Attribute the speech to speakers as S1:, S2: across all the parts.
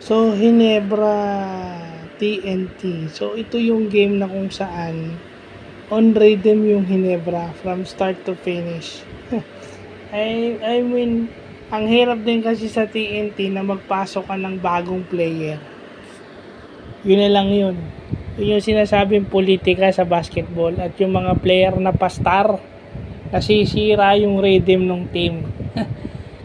S1: So, Hinebra TNT. So, ito yung game na kung saan on rhythm yung Hinebra from start to finish. I mean, ang hirap din kasi sa TNT na magpasok ka ng bagong player. Yun na lang yun. Yun yung sinasabing politika sa basketball at yung mga player na pastar, nasisira yung rhythm ng team.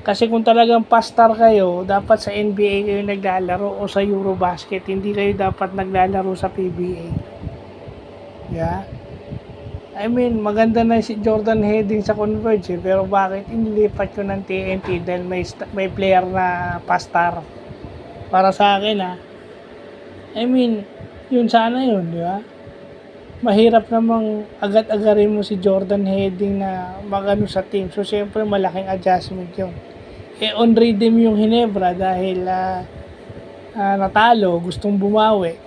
S1: Kasi kung talagang pastar kayo, dapat sa NBA kayo naglalaro o sa Eurobasket, hindi kayo dapat naglalaro sa PBA. Yeah. I mean, maganda na si Jordan Heading sa Converge pero bakit inilipat ko ng TNT dahil may player na pastar? Para sa akin I mean, yun sana yun, di ba? Mahirap namang agad-agarin mo si Jordan Heading na magano sa team. So, siyempre, malaking adjustment yun. On rhythm yung Hinebra dahil natalo, gustong bumawi,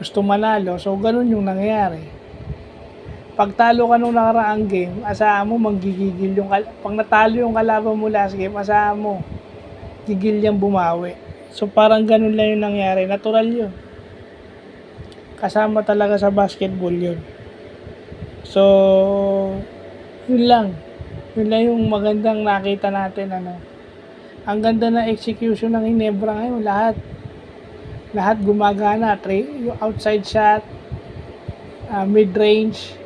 S1: gustong manalo. So, ganun yung nangyayari. Pag talo ka nung nakaraang game, asahan mo manggigigil yung pag natalo yung kalaban mo last game, asahan mo gigil yung bumawi. So, parang ganun lang yung nangyari. Natural yun. Kasama talaga sa basketball yun. So, yun lang. Yun lang yung magandang nakita natin. Ang ganda na execution ng Hinebra ngayon. Lahat gumagana. Yung outside shot, mid-range,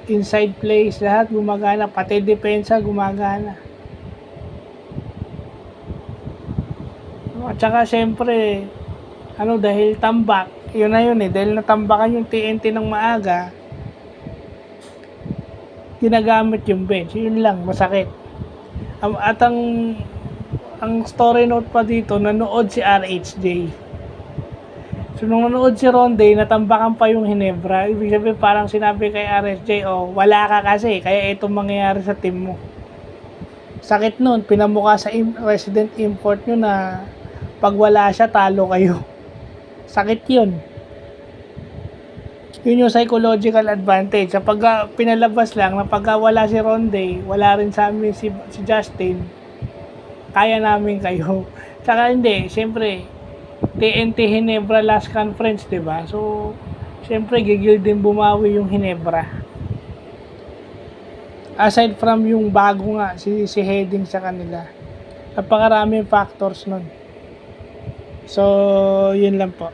S1: inside plays, lahat gumagana. Pati depensa gumagana. At saka syempre, dahil tambak, yun na yun dahil natambakan yung TNT ng maaga, ginagamit yung bench. Yun lang, masakit. At ang story note pa dito, nanood si RHJ. So, nung nanood si Ronde, natambakan pa yung Hinebra. Ibig sabihin, parang sinabi kay RHJ, wala ka kasi, kaya itong mangyayari sa team mo. Sakit nun, pinamukha sa resident import nyo na pag wala siya, talo kayo. Sakit yun. Yun yung psychological advantage. Kapag pinalabas lang, na pag wala si Ronde, wala rin sa amin si Justin, kaya namin kayo. Saka hindi, siyempre, TNT Hinebra last conference, diba? So, siyempre, gigil din bumawi yung Hinebra. Aside from yung bago nga, si Heading sa kanila. Napakaraming factors nun. So, yun lang po.